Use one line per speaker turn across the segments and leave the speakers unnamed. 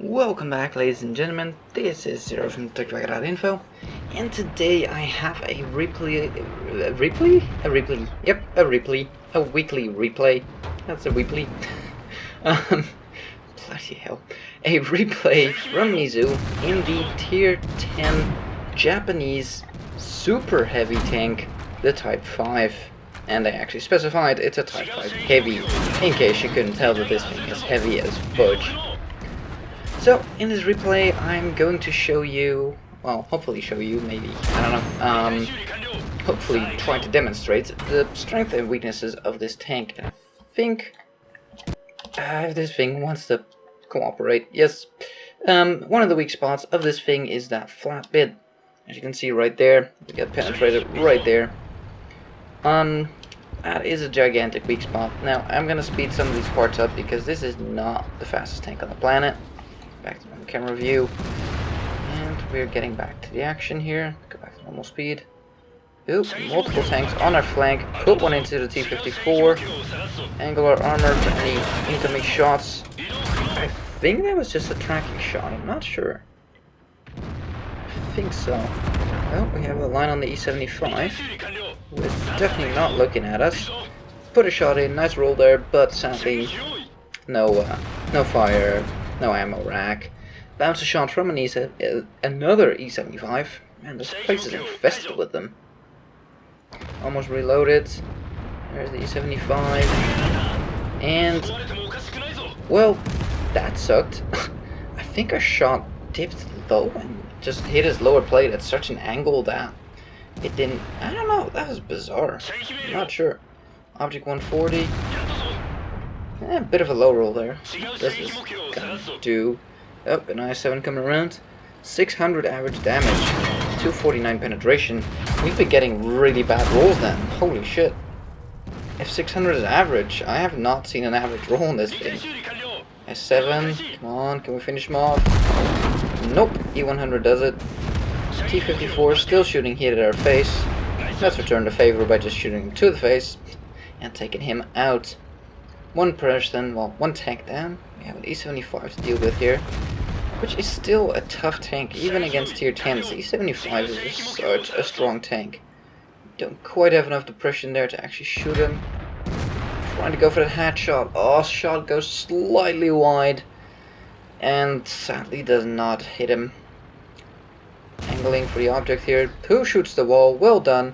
Welcome back, ladies and gentlemen. This is Zero from TechDragon.info, and today I have a weekly replay. That's a weekly. Bloody hell, a replay from Mizu in the Tier 10 Japanese super heavy tank, the Type 5. And I actually specified it's a Type 5 heavy, in case you couldn't tell that this thing is heavy as fudge. So, in this replay, I'm going to show you, well, hopefully show you, maybe, I don't know, hopefully try to demonstrate the strengths and weaknesses of this tank. And I think, if this thing wants to cooperate, yes, one of the weak spots of this thing is that flat bit. As you can see right there, we get penetrated right there. That is a gigantic weak spot. Now, I'm gonna speed some of these parts up because this is not the fastest tank on the planet. Back to normal camera view, and we're getting back to the action here. Go back to normal speed. Oop, multiple tanks on our flank. Put one into the T-54. Angular armor for any incoming shots. I think that was just a tracking shot. I'm not sure. I think so. Oh, we have a line on the E75. It's definitely not looking at us. Put a shot in, nice roll there, but sadly, no fire. No ammo rack. Bounce a shot from another E75. Man, this place is infested with them. Almost reloaded. There's the E75. And, well, that sucked. I think our shot dipped low and just hit his lower plate at such an angle that it didn't. I don't know, that was bizarre. I'm not sure. Object 140. A bit of a low roll there. What does this gun do? Oh, an I7 coming around. 600 average damage. 249 penetration. We've been getting really bad rolls then. Holy shit. If 600 is average, I have not seen an average roll in this thing. S7, come on, can we finish him off? Nope, E100 does it. T-54 still shooting here at our face. Let's return the favor by just shooting him to the face and taking him out. One person, well, one tank down. We have an E75 to deal with here, which is still a tough tank, even against tier 10s. E75 is just such a strong tank. Don't quite have enough depression there to actually shoot him. Trying to go for the headshot. Oh, shot goes slightly wide, and sadly does not hit him. Angling for the object here. Who shoots the wall? Well done.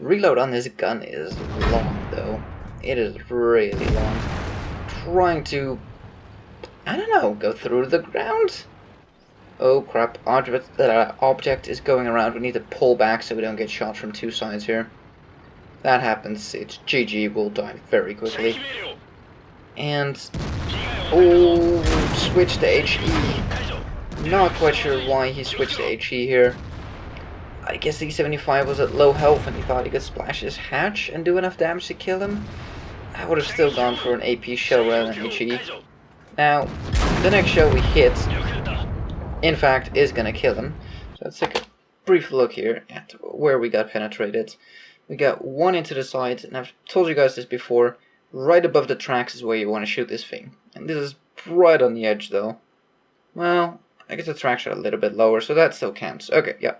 Reload on this gun is long, though. It is really long. Trying to, I don't know, go through the ground? Oh crap, object is going around. We need to pull back so we don't get shot from two sides here. That happens, it's GG, we'll die very quickly. And, oh, switch to HE. Not quite sure why he switched to HE here. I guess the E75 was at low health and he thought he could splash his hatch and do enough damage to kill him. I would have still gone for an AP shell rather than HE. Now, the next shell we hit, in fact, is gonna kill him. So let's take a brief look here at where we got penetrated. We got one into the side, and I've told you guys this before, right above the tracks is where you want to shoot this thing. And this is right on the edge though. Well, I guess the tracks are a little bit lower, so that still counts. Okay, yeah.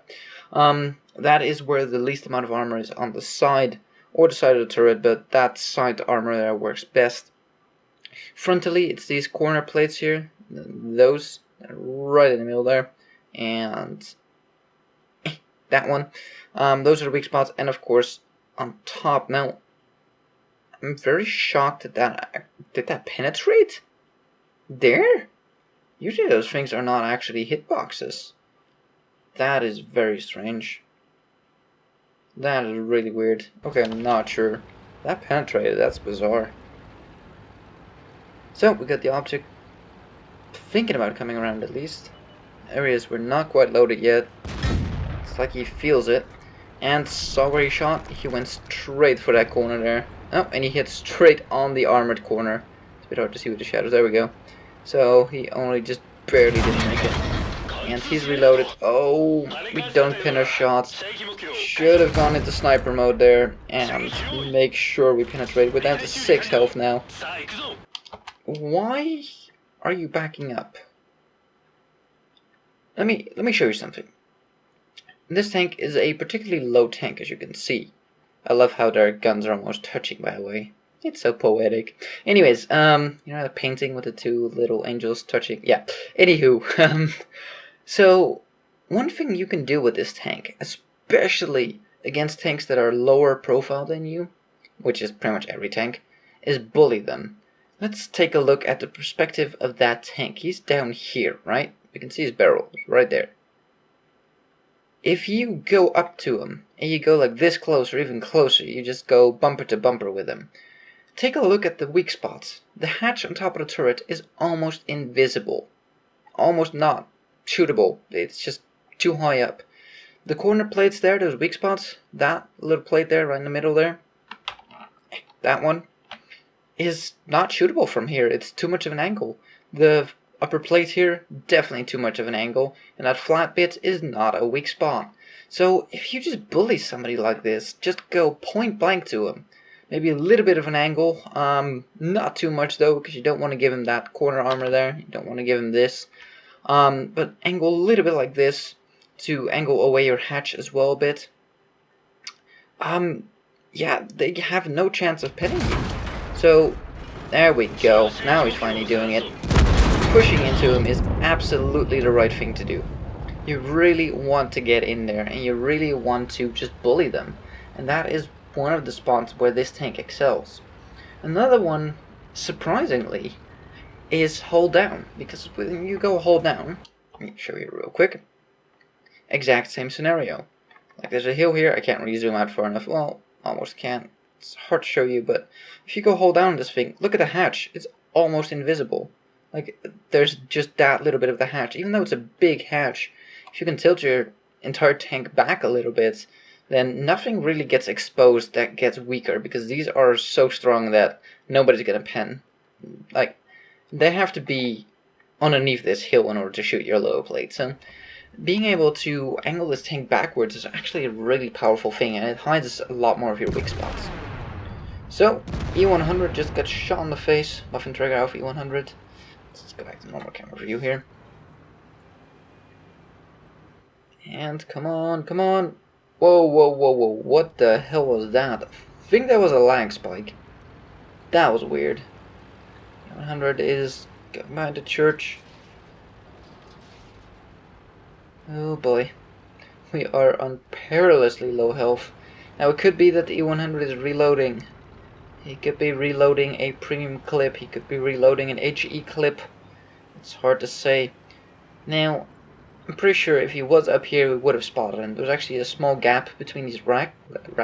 That is where the least amount of armor is on the side, or the side of the turret, but that side armor there works best. Frontally, it's these corner plates here, those right in the middle there, and that one. Those are the weak spots, and of course, on top. Now, I'm very shocked at that. Did that penetrate? There? Usually those things are not actually hitboxes. That is very strange. That is really weird. Okay, I'm not sure. That penetrated, that's bizarre. So, we got the object thinking about coming around at least. Areas were not quite loaded yet. It's like he feels it. And saw where he shot. He went straight for that corner there. Oh, and he hit straight on the armored corner. It's a bit hard to see with the shadows. There we go. So, he only just barely didn't make it. And he's reloaded. Oh, we don't pin our shots. Should have gone into sniper mode there and make sure we penetrate. We're down to 6 health now. Why are you backing up? let me show you something. This tank is a particularly low tank, as you can see. I love how their guns are almost touching, by the way. It's so poetic. Anyways, you know the painting with the two little angels touching? Yeah. Anywho, so one thing you can do with this tank, especially against tanks that are lower profile than you, which is pretty much every tank, is bully them. Let's take a look at the perspective of that tank. He's down here, right? You can see his barrel right there. If you go up to him, and you go like this close or even closer, you just go bumper to bumper with him. Take a look at the weak spots. The hatch on top of the turret is almost invisible. Almost not shootable. It's just too high up. The corner plates there, those weak spots, that little plate there right in the middle there, that one, is not shootable from here. It's too much of an angle. The upper plate here, definitely too much of an angle, and that flat bit is not a weak spot. So if you just bully somebody like this, just go point blank to him. Maybe a little bit of an angle, not too much though, because you don't want to give him that corner armor there. You don't want to give him this. But angle a little bit like this to angle away your hatch as well a bit. Yeah, they have no chance of pinning you. So, there we go. Now he's finally doing it. Pushing into him is absolutely the right thing to do. You really want to get in there, and you really want to just bully them. And that is one of the spots where this tank excels. Another one, surprisingly, is hold down. Because when you go hold down, let me show you real quick. Exact same scenario. Like there's a hill here, I can't really zoom out far enough. Well, almost can't. It's hard to show you, but if you go hold down this thing, look at the hatch. It's almost invisible. Like, there's just that little bit of the hatch. Even though it's a big hatch, if you can tilt your entire tank back a little bit, then nothing really gets exposed that gets weaker, because these are so strong that nobody's gonna pen. Like, they have to be underneath this hill in order to shoot your lower plate. So being able to angle this tank backwards is actually a really powerful thing, and it hides a lot more of your weak spots. So, E100 just got shot in the face, Muffin Trigger Alpha E100. Let's go back to normal camera view here. And come on, come on. Whoa, whoa, whoa, whoa. What the hell was that? I think that was a lag spike. That was weird. E100 is going by the church. Oh boy. We are on perilously low health. Now it could be that the E100 is reloading. He could be reloading a premium clip. He could be reloading an HE clip. It's hard to say. Now, I'm pretty sure if he was up here, we would have spotted him. There's actually a small gap between these wrecks, between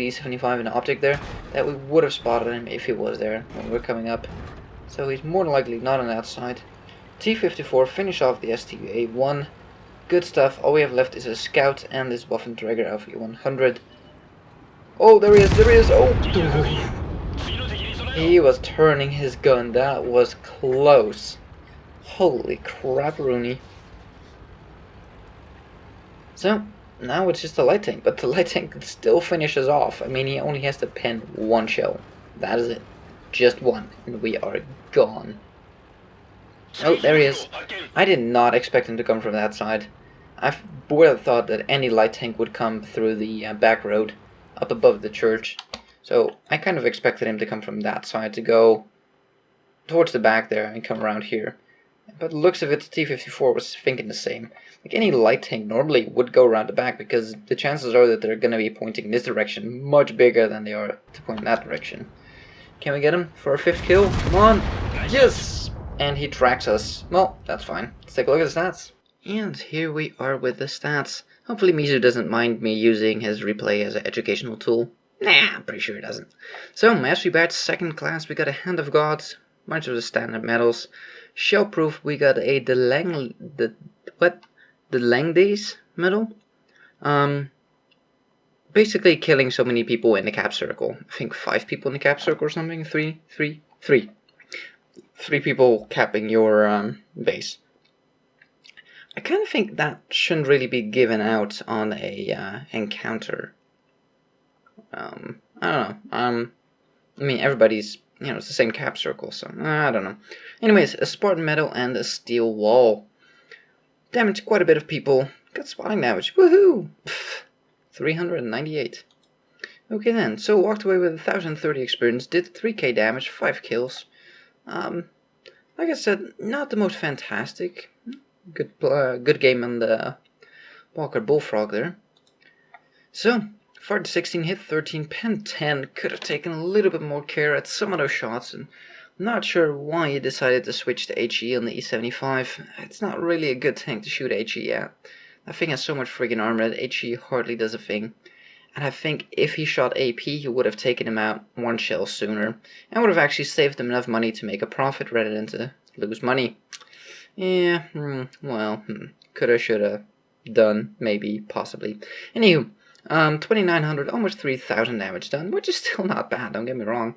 the E75 and the optic there, that we would have spotted him if he was there when we were coming up. So he's more than likely not on that side. T-54, finish off the STA-1. Good stuff. All we have left is a scout and this Waffenträger Alpha 100. Oh, there he is, there he is. Oh, he was turning his gun. That was close. Holy crap, Rooney. So, now it's just a light tank, but the light tank still finishes off. I mean, he only has to pen one shell. That is it. Just one, and we are gone. Oh, there he is. I did not expect him to come from that side. I would have thought that any light tank would come through the back road, up above the church. So I kind of expected him to come from that side, to go towards the back there and come around here. But the looks of it, the T-54 was thinking the same. Like any light tank normally would go around the back, because the chances are that they're going to be pointing in this direction much bigger than they are to point in that direction. Can we get him for a 5th kill? Come on! Yes! And he tracks us. Well, that's fine. Let's take a look at the stats. And here we are with the stats. Hopefully Mizu doesn't mind me using his replay as an educational tool. Nah, I'm pretty sure he doesn't. So, Mastery Badge 2nd class, we got a Hand of Gods, bunch of the standard medals. Shellproof, we got a Delangdays medal. Basically killing so many people in the cap circle. I think 5 people in the cap circle or something. 3 people capping your base. I kind of think that shouldn't really be given out on a encounter. I don't know. I mean, everybody's, it's the same cap circle, so I don't know. Anyways, a Spartan medal and a steel wall. damaged quite a bit of people. Got spotting damage. Woohoo! Pfft, 398. Okay then, so walked away with 1030 experience, did 3k damage, 5 kills. Like I said, not the most fantastic. Good game on the Walker Bullfrog there. So, for the 16 hit, 13 pen, 10, could have taken a little bit more care at some of those shots, and I'm not sure why he decided to switch to HE on the E75. It's not really a good tank to shoot HE at. That thing has so much friggin' armor that HE hardly does a thing. And I think if he shot AP, he would have taken him out one shell sooner, and would have actually saved him enough money to make a profit rather than to lose money. Yeah, coulda, shoulda, done, maybe, possibly. Anywho, 2,900, almost 3,000 damage done, which is still not bad, don't get me wrong.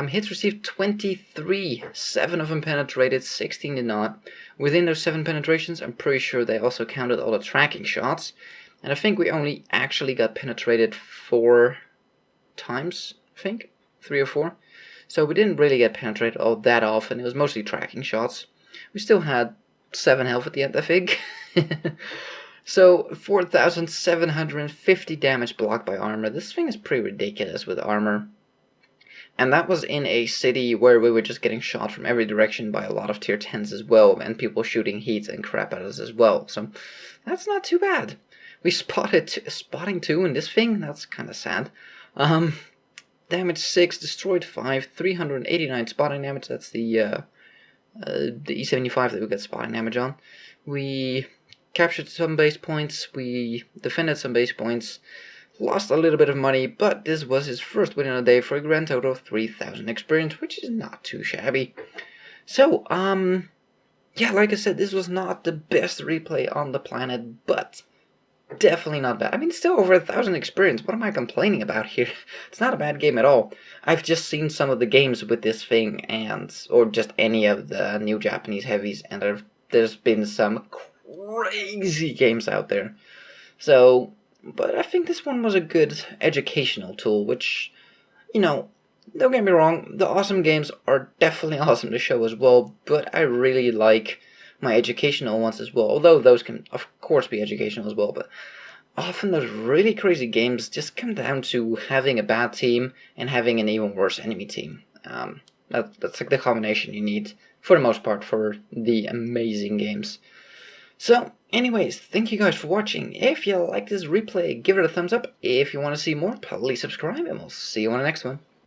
Hits received 23, 7 of them penetrated, 16 did not. Within those 7 penetrations, I'm pretty sure they also counted all the tracking shots. And I think we only actually got penetrated 4 times, I think, 3 or 4. So we didn't really get penetrated all that often, it was mostly tracking shots. We still had 7 health at the end, I think. So, 4,750 damage blocked by armor. This thing is pretty ridiculous with armor. And that was in a city where we were just getting shot from every direction by a lot of tier 10s as well, and people shooting heat and crap at us as well. So, that's not too bad. We spotted spotting 2 in this thing. That's kind of sad. Damage 6, destroyed 5, 389 spotting damage. That's the E75 that we got spotting damage on. We captured some base points. We defended some base points. Lost a little bit of money, but this was his first win in a day for a grand total of 3,000 experience, which is not too shabby. So, yeah, like I said, this was not the best replay on the planet, but definitely not bad. I mean, still over 1,000 experience. What am I complaining about here? It's not a bad game at all. I've just seen some of the games with this thing, or just any of the new Japanese heavies, and there's been some crazy games out there. So, but I think this one was a good educational tool, which, don't get me wrong, the awesome games are definitely awesome to show as well, but I really like my educational ones as well, although those can, of course, be educational as well, but often those really crazy games just come down to having a bad team and having an even worse enemy team. That's like the combination you need, for the most part, for the amazing games. So, anyways, thank you guys for watching. If you like this replay, give it a thumbs up. If you want to see more, please subscribe, and we'll see you on the next one.